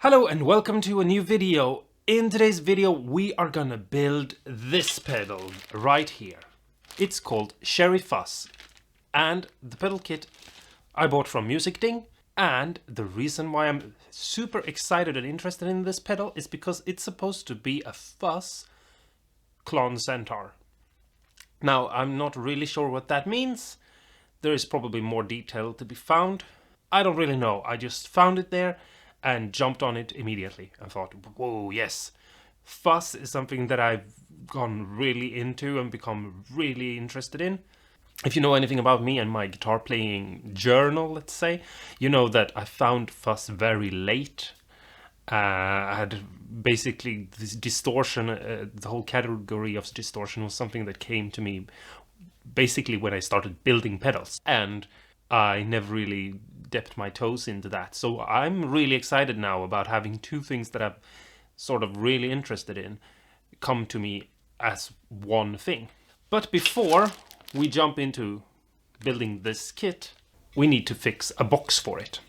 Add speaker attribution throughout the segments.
Speaker 1: Hello and welcome to a new video. In today's video we are gonna build this pedal right here. It's called Cherry Fuzz and the pedal kit I bought from musikding, and the reason why I'm super excited and interested in this pedal is because it's supposed to be a fuzz clone centaur. Now I'm not really sure what that means. There is probably more detail to be found. I don't really know. I just found it there and jumped on it immediately and thought, whoa, yes, fuzz is something that I've gone really into and become really interested in. If you know anything about me and my guitar playing journal, let's say, you know that I found fuzz very late. I had basically this distortion, the whole category of distortion was something that came to me basically when I started building pedals, and I never really dipped my toes into that. So I'm really excited now about having two things that I'm sort of really interested in come to me as one thing. But before we jump into building this kit, we need to fix a box for it.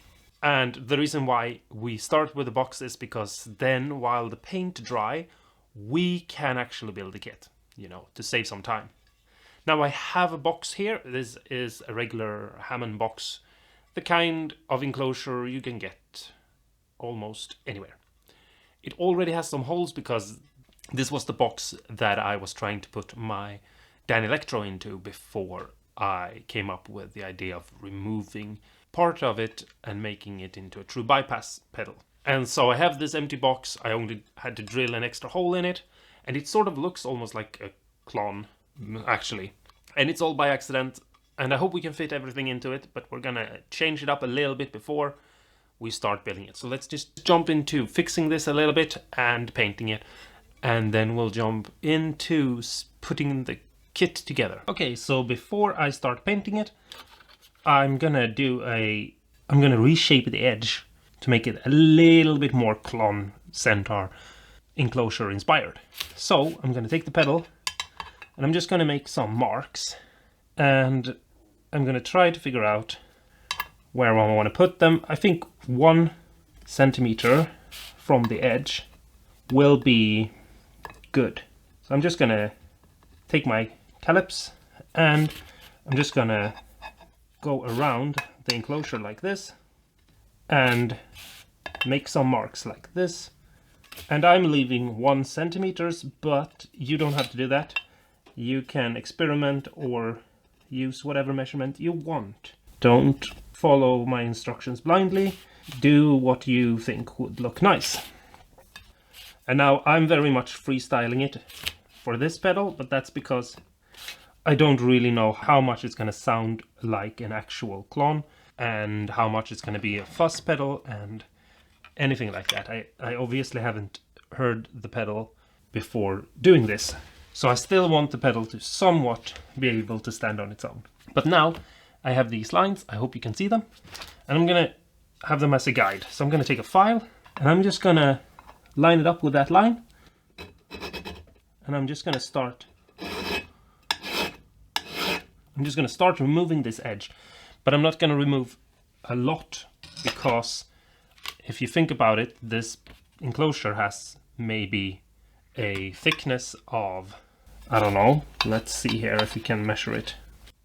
Speaker 1: And the reason why we start with a box is because then while the paint dry, we can actually build the kit, you know, to save some time. Now I have a box here. This is a regular Hammond box, the kind of enclosure you can get almost anywhere. It already has some holes because this was the box that I was trying to put my Dan Electro into before I came up with the idea of removing part of it and making it into a true bypass pedal. And so I have this empty box. I only had to drill an extra hole in it, and it sort of looks almost like a clone, actually. And it's all by accident, and I hope we can fit everything into it, but we're gonna change it up a little bit before we start building it. So let's just jump into fixing this a little bit and painting it, and then we'll jump into putting the kit together. Okay, so before I start painting it, I'm gonna reshape the edge to make it a little bit more clone centaur enclosure inspired. So I'm gonna take the pedal and I'm just gonna make some marks, and I'm gonna try to figure out where I want to put them. I think 1 centimeter from the edge will be good. So I'm just gonna take my calyps and I'm just gonna go around the enclosure like this and make some marks like this. And I'm leaving 1 centimeter, but you don't have to do that. You can experiment or use whatever measurement you want. Don't follow my instructions blindly. Do what you think would look nice. And now I'm very much freestyling it for this pedal, but that's because I don't really know how much it's going to sound like an actual clone and how much it's going to be a fuzz pedal and anything like that. I obviously haven't heard the pedal before doing this. So I still want the pedal to somewhat be able to stand on its own. But now I have these lines, I hope you can see them, and I'm gonna have them as a guide. So I'm gonna take a file and I'm just gonna line it up with that line, and I'm just gonna start removing this edge, but I'm not gonna remove a lot, because if you think about it, this enclosure has maybe a thickness of, I don't know, let's see here if we can measure it.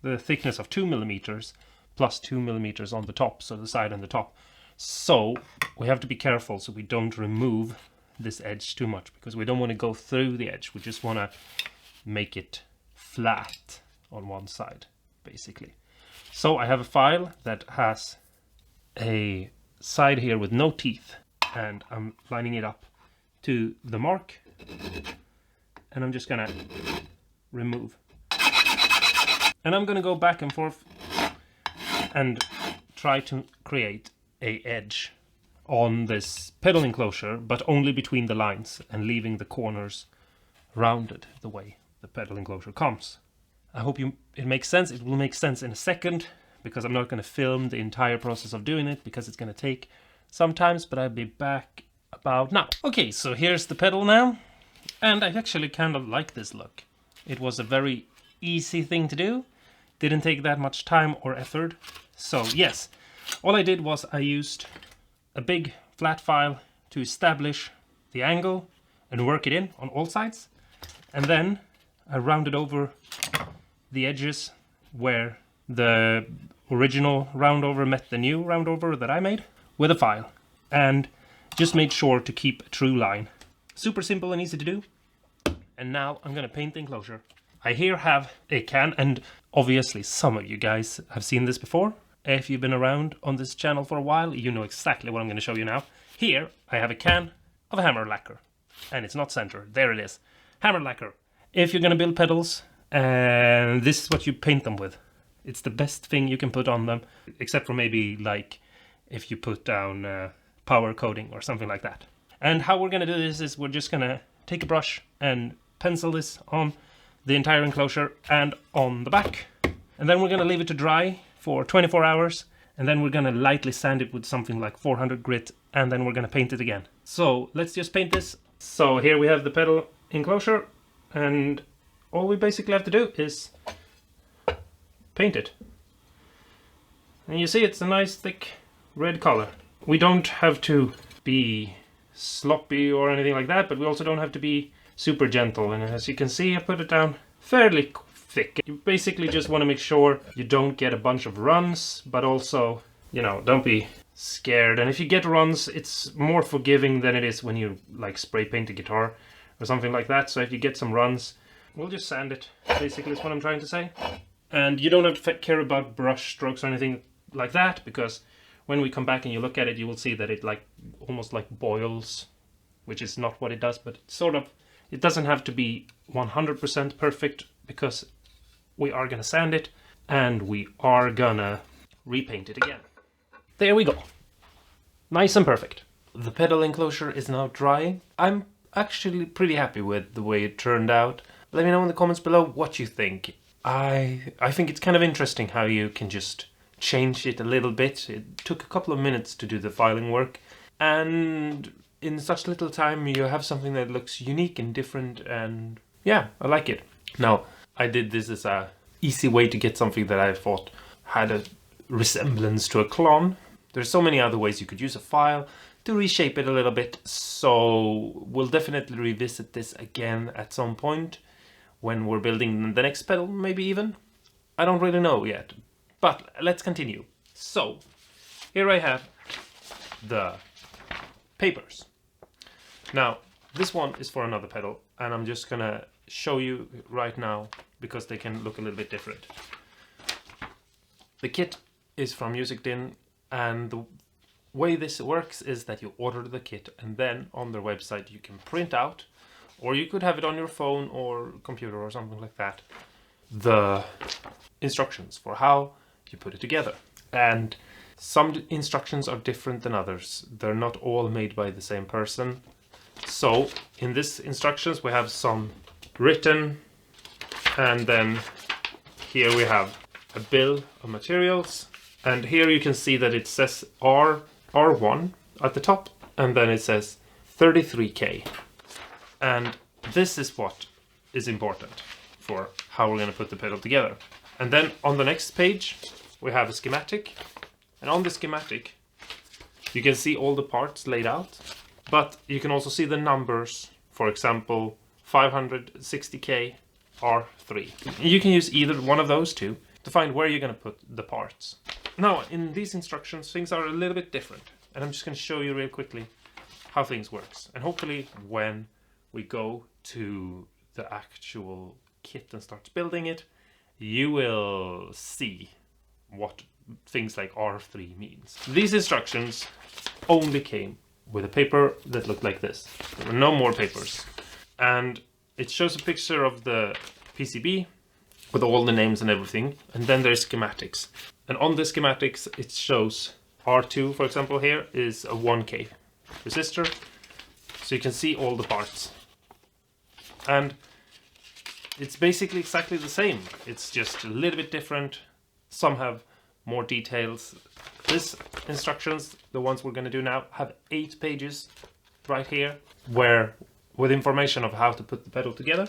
Speaker 1: The thickness of 2 millimeters plus 2 millimeters on the top, so the side and the top. So we have to be careful so we don't remove this edge too much, because we don't want to go through the edge. We just want to make it flat on one side, basically. So I have a file that has a side here with no teeth, and I'm lining it up to the mark, and I'm just gonna remove, and I'm gonna go back and forth and try to create a edge on this pedal enclosure, but only between the lines and leaving the corners rounded the way the pedal enclosure comes. I hope it makes sense. It will make sense in a second, because I'm not going to film the entire process of doing it because it's going to take some time, but I'll be back about now. Okay, so here's the pedal now, and I actually kind of like this look. It was a very easy thing to do, didn't take that much time or effort. So yes, all I did was I used a big flat file to establish the angle and work it in on all sides. And then I rounded over the edges where the original round over met the new round over that I made with a file, and just made sure to keep a true line. Super simple and easy to do. And now I'm gonna paint the enclosure. I here have a can, and obviously some of you guys have seen this before. If you've been around on this channel for a while, you know exactly what I'm gonna show you now. Here I have a can of hammer lacquer, and it's not center. There it is, hammer lacquer. If you're gonna build pedals, and this is what you paint them with. It's the best thing you can put on them, except for maybe like if you put down power coating or something like that. And how we're gonna do this is we're just gonna take a brush and pencil this on the entire enclosure and on the back. And then we're gonna leave it to dry for 24 hours. And then we're gonna lightly sand it with something like 400 grit, and then we're gonna paint it again. So let's just paint this. So here we have the pedal enclosure, and all we basically have to do is paint it. And you see it's a nice thick red color. We don't have to be sloppy or anything like that, but we also don't have to be super gentle. And as you can see, I put it down fairly thick. You basically just want to make sure you don't get a bunch of runs, but also, you know, don't be scared. And if you get runs, it's more forgiving than it is when you like spray paint a guitar or something like that. So if you get some runs, we'll just sand it, basically is what I'm trying to say. And you don't have to care about brush strokes or anything like that, because when we come back and you look at it, you will see that it like almost like boils, which is not what it does, but it's sort of, it doesn't have to be 100% perfect, because we are gonna sand it and we are gonna repaint it again. There we go. Nice and perfect. The pedal enclosure is now drying. I'm actually pretty happy with the way it turned out. Let me know in the comments below what you think. I think it's kind of interesting how you can just change it a little bit. It took a couple of minutes to do the filing work, and in such little time you have something that looks unique and different, and yeah, I like it. Now, I did this as a easy way to get something that I thought had a resemblance to a clone. There's so many other ways you could use a file to reshape it a little bit, so we'll definitely revisit this again at some point when we're building the next pedal, maybe even. I don't really know yet, but let's continue. So, here I have the papers. Now, this one is for another pedal, and I'm just gonna show you right now because they can look a little bit different. The kit is from musikding, and the way this works is that you order the kit, and then on their website you can print out, or you could have it on your phone or computer or something like that, the instructions for how you put it together. And some instructions are different than others. They're not all made by the same person. So in this instructions we have some written, and then here we have a bill of materials, and here you can see that it says R1 at the top, and then it says 33K. And this is what is important for how we're going to put the pedal together. And then on the next page we have a schematic, and on the schematic you can see all the parts laid out, but you can also see the numbers. For example, 560K R3. You can use either one of those two to find where you're going to put the parts. Now, in these instructions things are a little bit different, and I'm just going to show you real quickly how things works, and hopefully when we go to the actual kit and start building it, you will see what things like R3 means. These instructions only came with a paper that looked like this. There were no more papers. And it shows a picture of the PCB with all the names and everything, and then there's schematics. And on the schematics it shows R2, for example, here is a 1K resistor, so you can see all the parts. And it's basically exactly the same, it's just a little bit different. Some have more details. These instructions, the ones we're going to do now, have 8 pages right here where with information of how to put the pedal together.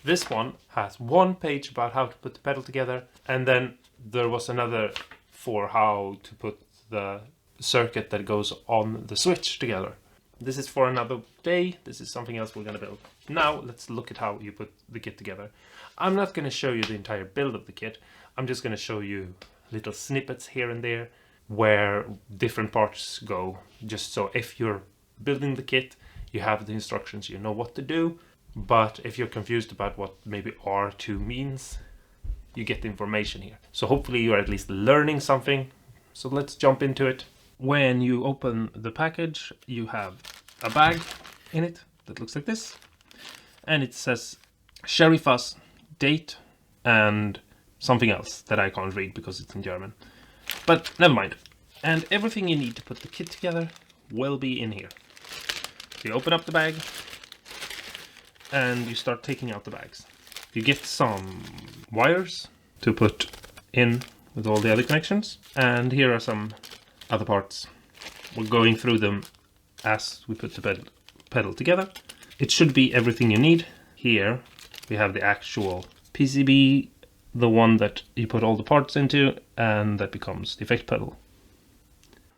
Speaker 1: This one has 1 page about how to put the pedal together, and then there was another for how to put the circuit that goes on the switch together. This is for another day. This is something else we're going to build. Now let's look at how you put the kit together. I'm not going to show you the entire build of the kit. I'm just going to show you little snippets here and there where different parts go, just so if you're building the kit, you have the instructions, you know what to do. But if you're confused about what maybe R2 means, you get the information here. So hopefully you're at least learning something. So let's jump into it. When you open the package, you have a bag in it that looks like this. And it says Cherry Fuzz, date, and something else that I can't read because it's in German. But never mind. And everything you need to put the kit together will be in here. So you open up the bag and you start taking out the bags. You get some wires to put in with all the other connections. And here are some other parts. We're going through them as we put the pedal together. It should be everything you need. Here we have the actual PCB, the one that you put all the parts into, and that becomes the effect pedal.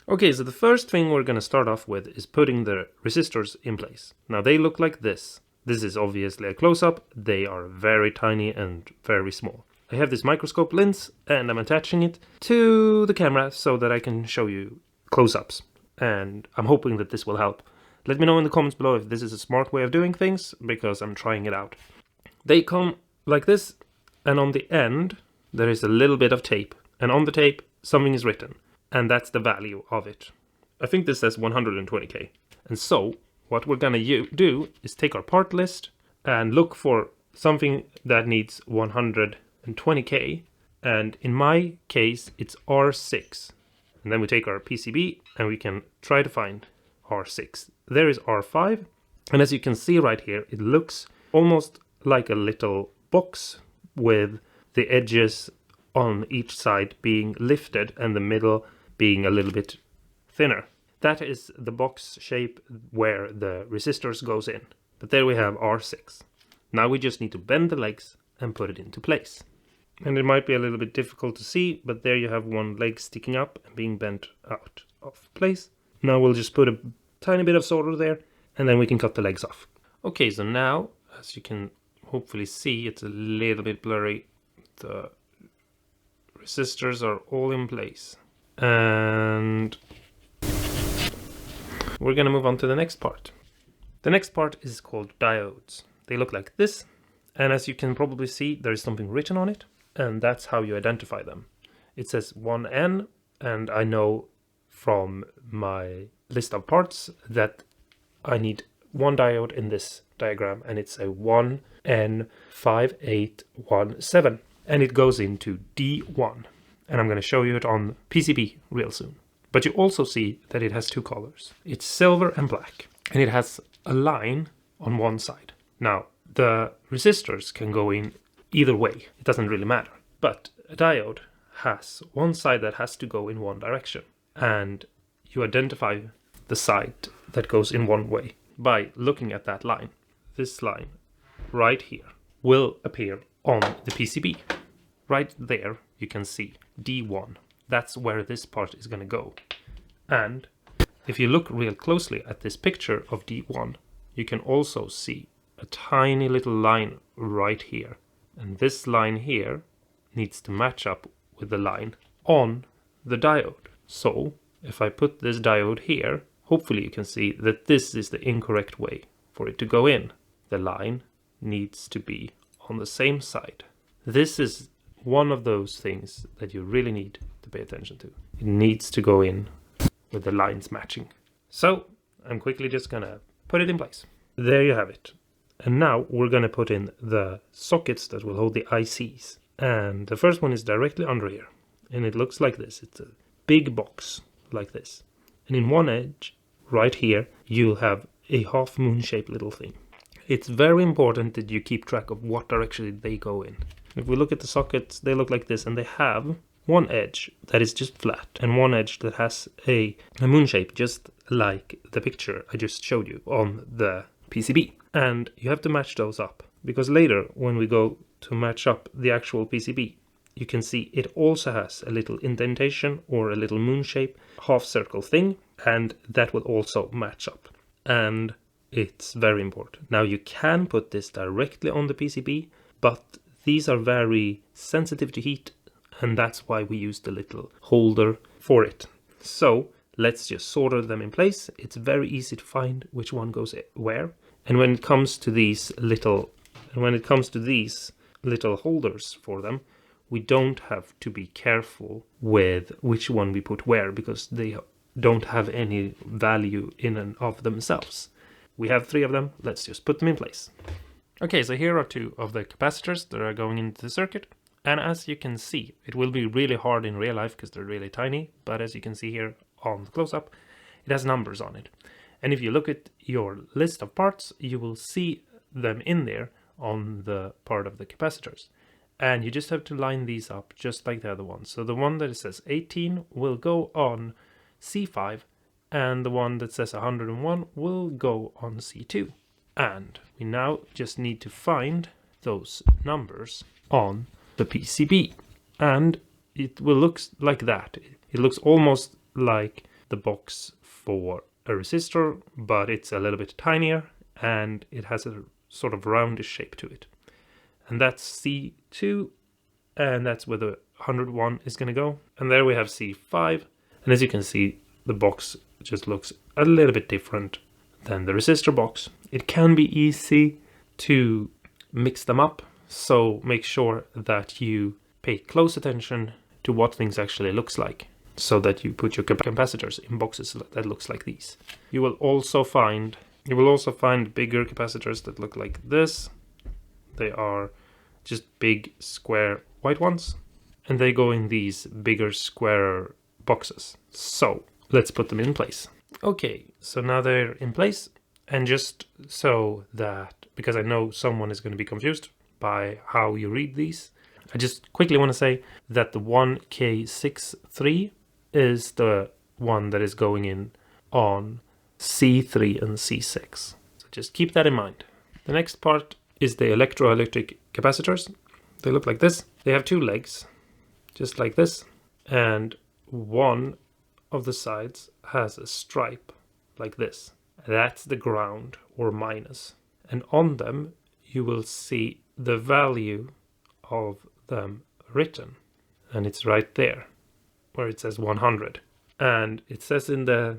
Speaker 1: Okay, so the first thing we're going to start off with is putting the resistors in place. Now they look like this. This is obviously a close-up. They are very tiny and very small. I have this microscope lens and I'm attaching it to the camera so that I can show you close-ups. And I'm hoping that this will help. Let me know in the comments below if this is a smart way of doing things, because I'm trying it out. They come like this, and on the end there is a little bit of tape. And on the tape something is written, and that's the value of it. I think this says 120K. And so what we're gonna do is take our part list and look for something that needs 120K, and in my case it's R6. And then we take our PCB and we can try to find R6. There is R5, and as you can see right here, it looks almost like a little box with the edges on each side being lifted and the middle being a little bit thinner. That is the box shape where the resistors goes in. But there we have R6. Now we just need to bend the legs and put it into place. And it might be a little bit difficult to see, but there you have one leg sticking up and being bent out of place. Now we'll just put a tiny bit of solder there, and then we can cut the legs off. Okay, so now, as you can hopefully see, it's a little bit blurry. The resistors are all in place. And we're gonna move on to the next part. The next part is called diodes. They look like this, and as you can probably see, there is something written on it, and that's how you identify them. It says 1N, and I know from my list of parts that I need one diode in this diagram, and it's a 1N5817, and it goes into D1, and I'm going to show you it on PCB real soon. But you also see that it has two colors. It's silver and black, and it has a line on one side. Now the resistors can go in either way, it doesn't really matter, but a diode has one side that has to go in one direction, and you identify the side that goes in one way by looking at that line. This line right here will appear on the PCB. Right there you can see D1. That's where this part is going to go. And if you look real closely at this picture of D1, you can also see a tiny little line right here. And this line here needs to match up with the line on the diode. So if I put this diode here, hopefully you can see that this is the incorrect way for it to go in. The line needs to be on the same side. This is one of those things that you really need to pay attention to. It needs to go in with the lines matching. So I'm quickly just gonna put it in place. There you have it. And now we're gonna put in the sockets that will hold the ICs. And the first one is directly under here. And it looks like this. It's a big box like this. And in one edge, right here, you'll have a half moon shaped little thing. It's very important that you keep track of what direction they go in. If we look at the sockets, they look like this, and they have one edge that is just flat and one edge that has a moon shape, just like the picture I just showed you on the PCB. And you have to match those up, because later when we go to match up the actual PCB, you can see it also has a little indentation or a little moon shape half circle thing, and that will also match up. and it's very important. Now you can put this directly on the PCB, but these are very sensitive to heat, and that's why we use the little holder for it. So let's just solder them in place. It's very easy to find which one goes where. And when it comes to these little holders for them, we don't have to be careful with which one we put where, because they don't have any value in and of themselves. We have 3 of them. Let's just put them in place. Okay, so here are 2 of the capacitors that are going into the circuit. And as you can see, it will be really hard in real life because they're really tiny. But as you can see here on the close-up, it has numbers on it. And if you look at your list of parts, you will see them in there on the part of the capacitors. And you just have to line these up just like the other ones. So the one that says 18 will go on C5, and the one that says 101 will go on C2. And we now just need to find those numbers on the PCB. And it will look like that. It looks almost like the box for a resistor, but it's a little bit tinier, and it has a sort of roundish shape to it. And that's C2, and that's where the 101 is going to go. And there we have C5, and as you can see, the box just looks a little bit different than the resistor box. It can be easy to mix them up, so make sure that you pay close attention to what things actually looks like, so that you put your capacitors in boxes that looks like these. You will also find bigger capacitors that look like this. They are just big square white ones, and they go in these bigger square boxes. So let's put them in place. Okay, so now they're in place, and just so that, because I know someone is going to be confused by how you read these, I just quickly want to say that the 1K63 is the one that is going in on C3 and C6. So just keep that in mind. The next part is the electroelectric capacitors. They look like this. They have 2 legs, just like this, and one of the sides has a stripe like this. That's the ground or minus. And on them you will see the value of them written, and it's right there where it says 100. And it says in the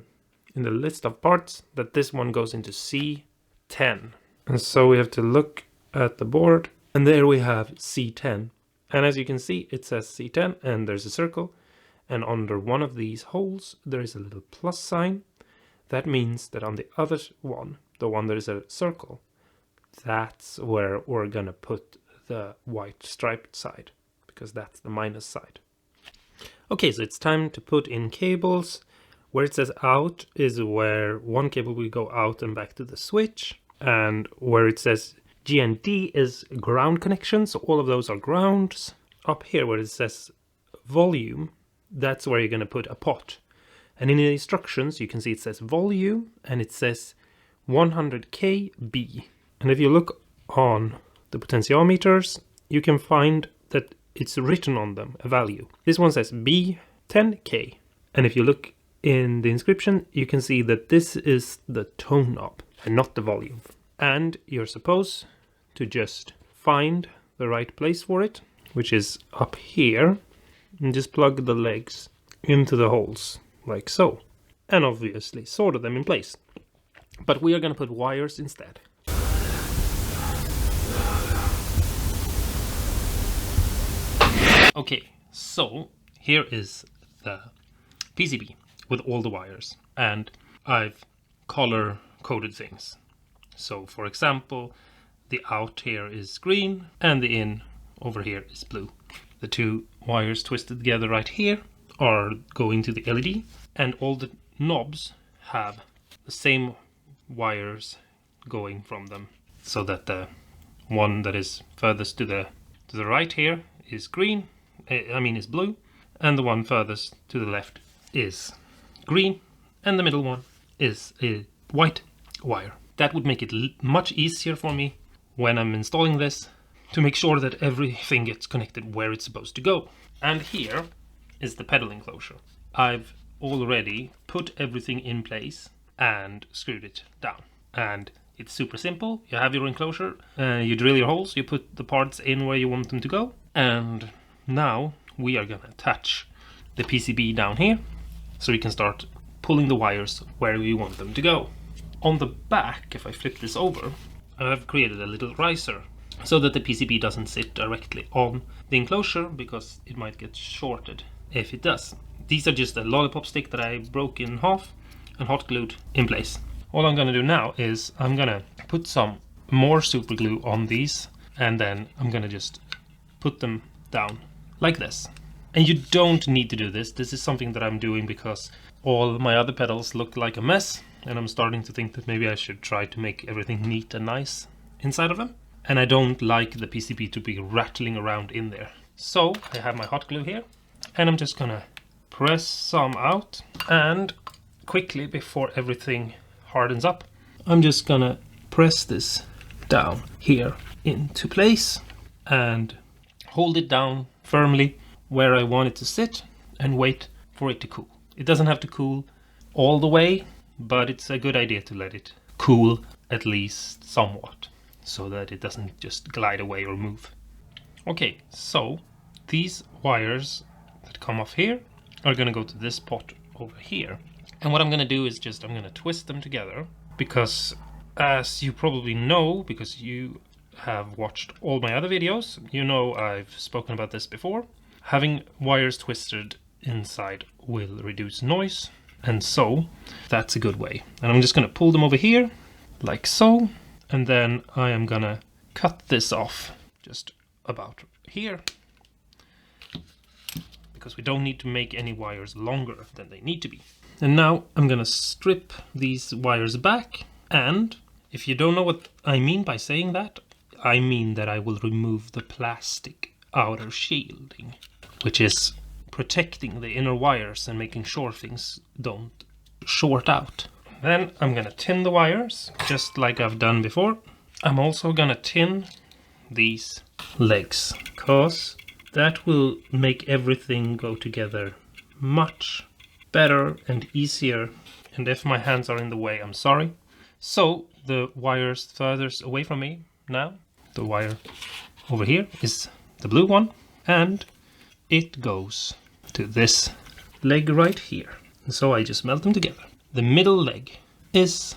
Speaker 1: list of parts that this one goes into C10. And so we have to look at the board, and there we have C10. And as you can see, it says C10, and there's a circle, and under one of these holes there is a little plus sign. That means that on the other one, the one that is a circle, that's where we're gonna put the white striped side, because that's the minus side. Okay, so it's time to put in cables. Where it says out is where one cable will go out and back to the switch, and where it says G and D is ground connections, so all of those are grounds. Up here where it says volume, that's where you're going to put a pot. And in the instructions you can see it says volume, and it says 100 kB. And if you look on the potentiometers, you can find that it's written on them a value. This one says B10K, and if you look in the inscription you can see that this is the tone knob and not the volume. And you're supposed to just find the right place for it, which is up here, and just plug the legs into the holes like so, and obviously solder them in place. But we are going to put wires instead. Okay, so here is the PCB with all the wires, and I've color coded things. So for example, the out here is green and the in over here is blue. The 2 wires twisted together right here are going to the LED, and all the knobs have the same wires going from them, so that the one that is furthest to the right here is green, is blue, and the one furthest to the left is green, and the middle one is a white wire. That would make it much easier for me when I'm installing this to make sure that everything gets connected where it's supposed to go. And here is the pedal enclosure. I've already put everything in place, and screwed it down. And it's super simple. You have your enclosure, you drill your holes, you put the parts in where you want them to go, and now we are gonna attach the PCB down here so we can start pulling the wires where we want them to go. On the back, if I flip this over, I've created a little riser so that the PCB doesn't sit directly on the enclosure because it might get shorted if it does. These are just a lollipop stick that I broke in half and hot glued in place. All I'm gonna do now is I'm gonna put some more super glue on these, and then I'm gonna just put them down like this. And you don't need to do this. This is something that I'm doing because all my other pedals look like a mess, and I'm starting to think that maybe I should try to make everything neat and nice inside of them. And I don't like the PCB to be rattling around in there. So I have my hot glue here, and I'm just gonna press some out, and quickly before everything hardens up, I'm just gonna press this down here into place and hold it down firmly where I want it to sit and wait for it to cool. It doesn't have to cool all the way, but it's a good idea to let it cool at least somewhat so that it doesn't just glide away or move. Okay, so these wires that come off here are gonna go to this pot over here. And what I'm gonna do is I'm gonna twist them together, because as you probably know, because you have watched all my other videos, you know I've spoken about this before. Having wires twisted inside will reduce noise, and so that's a good way. And I'm just gonna pull them over here, like so, and then I am gonna cut this off just about here, because we don't need to make any wires longer than they need to be. And now I'm gonna strip these wires back, and if you don't know what I mean by saying that, I mean that I will remove the plastic outer shielding, which is protecting the inner wires and making sure things don't short out. Then I'm gonna tin the wires, just like I've done before. I'm also gonna tin these legs, because that will make everything go together much better and easier. And if my hands are in the way, I'm sorry. So the wires furthest away from me now, the wire over here is the blue one, and it goes to this leg right here. And so I just melt them together. The middle leg is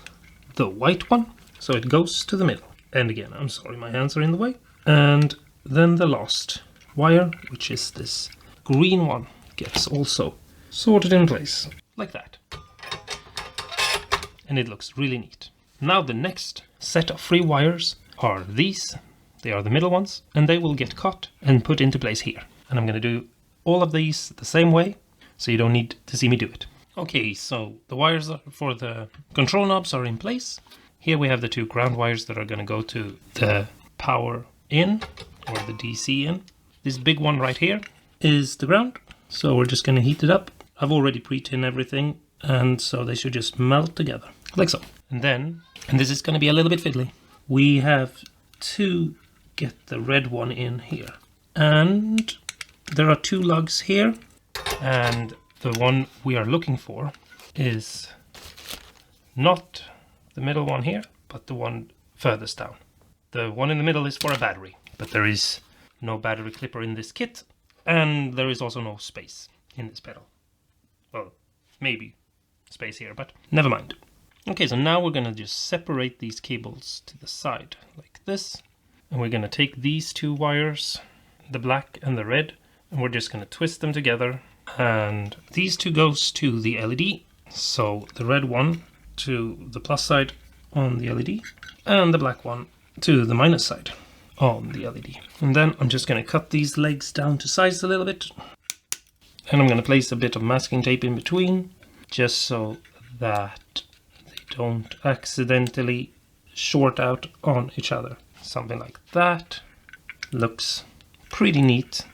Speaker 1: the white one, so it goes to the middle. And again, I'm sorry, my hands are in the way. And then the last wire, which is this green one, gets also sorted in place like that. And it looks really neat. Now the next set of 3 wires are these. They are the middle ones, and they will get cut and put into place here. And I'm going to do all of these the same way, so you don't need to see me do it. Okay, so the wires for the control knobs are in place. Here we have the 2 ground wires that are going to go to the power in, or the DC in. This big one right here is the ground, so we're just going to heat it up. I've already pre-tinned everything, and so they should just melt together, like so. And then, and this is going to be a little bit fiddly, we have to get the red one in here. And there are 2 lugs here, and the one we are looking for is not the middle one here, but the one furthest down. The one in the middle is for a battery, but there is no battery clipper in this kit, and there is also no space in this pedal. Well, maybe space here, but never mind. Okay, so now we're going to just separate these cables to the side like this, and we're going to take these 2 wires, the black and the red, and we're just going to twist them together, and these 2 goes to the LED, so the red one to the plus side on the LED, and the black one to the minus side on the LED. And then I'm just going to cut these legs down to size a little bit, and I'm going to place a bit of masking tape in between, just so that they don't accidentally short out on each other. Something like that. Looks pretty neat.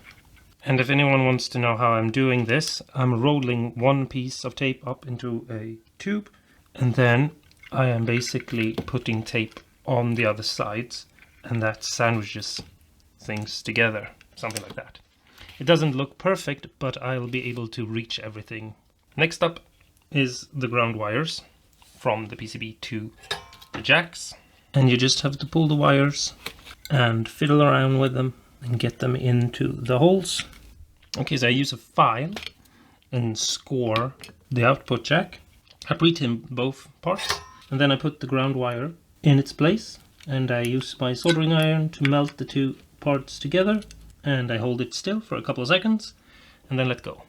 Speaker 1: And if anyone wants to know how I'm doing this, I'm rolling one piece of tape up into a tube, and then I am basically putting tape on the other sides, and that sandwiches things together, something like that. It doesn't look perfect, but I'll be able to reach everything. Next up is the ground wires. from the PCB to the jacks. And you just have to pull the wires and fiddle around with them and get them into the holes. Okay, so I use a file and score the output jack. I pre-tin both parts, and then I put the ground wire in its place, and I use my soldering iron to melt the two parts together, and I hold it still for a couple of seconds and then let go.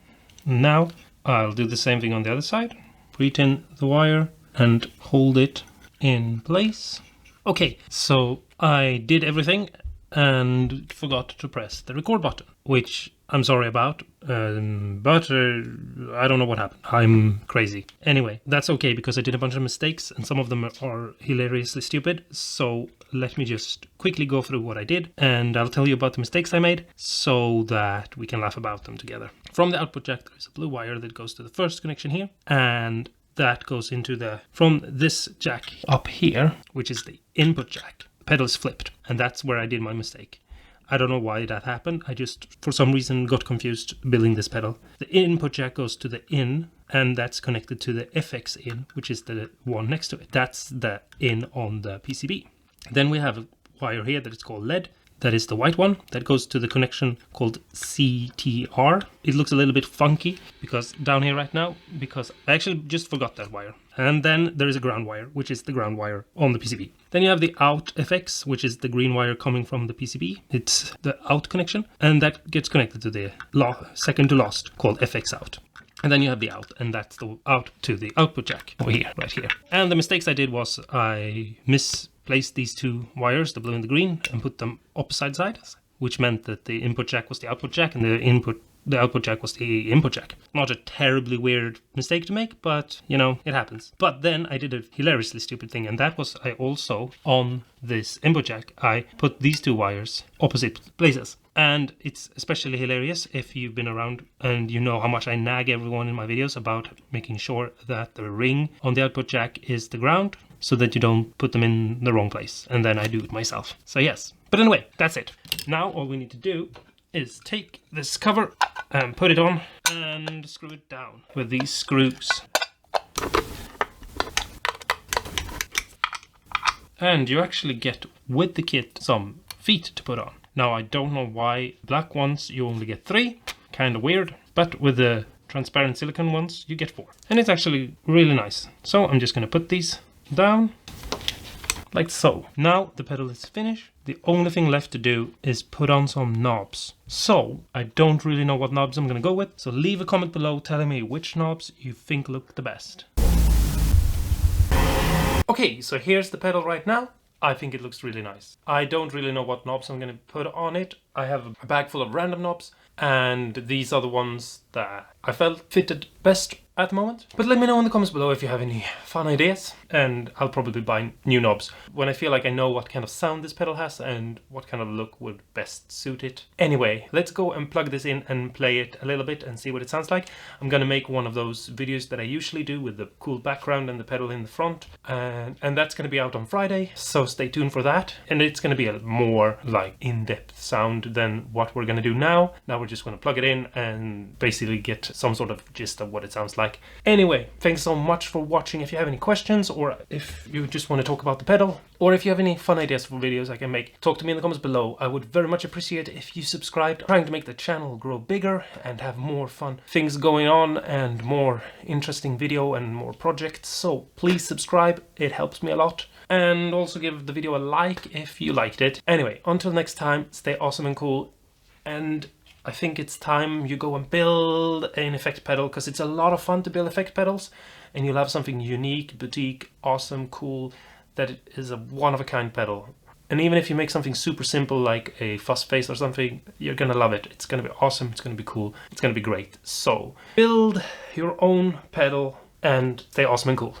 Speaker 1: Now I'll do the same thing on the other side. Pre-tin the wire and hold it in place. Okay, so I did everything and forgot to press the record button, which I'm sorry about, but I don't know what happened. I'm crazy. Anyway, that's okay because I did a bunch of mistakes and some of them are hilariously stupid. So let me just quickly go through what I did and I'll tell you about the mistakes I made so that we can laugh about them together. From the output jack, there's a blue wire that goes to the first connection here, and that goes into from this jack up here, which is the input jack. The pedal is flipped, and that's where I did my mistake. I don't know why that happened. I just, for some reason, got confused building this pedal. The input jack goes to the in, and that's connected to the FX in, which is the one next to it. That's the in on the PCB. Then we have a wire here that is called LED. That is the white one. That goes to the connection called CTR. It looks a little bit funky because down here right now, because I actually just forgot that wire. And then there is a ground wire, which is the ground wire on the PCB. Then you have the out FX, which is the green wire coming from the PCB. It's the out connection, and that gets connected to the second to last called FX out. And then you have the out, and that's the out to the output jack over here, right here. And the mistakes I did was I misplaced these two wires, the blue and the green, and put them opposite sides, which meant that the input jack was the output jack and the output jack was the input jack. Not a terribly weird mistake to make, but you know, it happens. But then I did a hilariously stupid thing, and that was I also, on this input jack, I put these two wires opposite places. And it's especially hilarious if you've been around and you know how much I nag everyone in my videos about making sure that the ring on the output jack is the ground, so that you don't put them in the wrong place. And then I do it myself. So yes. But anyway, that's it. Now all we need to do is take this cover and put it on and screw it down with these screws. And you actually get, with the kit, some feet to put on. Now I don't know why black ones you only get 3, kind of weird, but with the transparent silicone ones you get 4. And it's actually really nice. So I'm just going to put these down, like so. Now the pedal is finished. The only thing left to do is put on some knobs. So I don't really know what knobs I'm going to go with. So leave a comment below telling me which knobs you think look the best. Okay, so here's the pedal right now. I think it looks really nice. I don't really know what knobs I'm going to put on it. I have a bag full of random knobs, and these are the ones that I felt fitted best at the moment. But let me know in the comments below if you have any fun ideas, and I'll probably buy new knobs when I feel like I know what kind of sound this pedal has and what kind of look would best suit it. Anyway, let's go and plug this in and play it a little bit and see what it sounds like. I'm gonna make one of those videos that I usually do with the cool background and the pedal in the front, and that's gonna be out on Friday, so stay tuned for that. And it's gonna be a more like in-depth sound than what we're gonna do now. Now we're just gonna plug it in and basically get some sort of gist of what it sounds like. Anyway, thanks so much for watching. If you have any questions, or if you just want to talk about the pedal, or if you have any fun ideas for videos I can make, talk to me in the comments below. I would very much appreciate it if you subscribed. I'm trying to make the channel grow bigger and have more fun things going on and more interesting video and more projects, so please subscribe, it helps me a lot. And also give the video a like if you liked it. Anyway, until next time, stay awesome and cool, and I think it's time you go and build an effect pedal, because it's a lot of fun to build effect pedals, and you'll have something unique, boutique, awesome, cool, that it is a one-of-a-kind pedal. And even if you make something super simple like a fuzz face or something, you're gonna love it. It's gonna be awesome, it's gonna be cool, it's gonna be great. So build your own pedal and stay awesome and cool.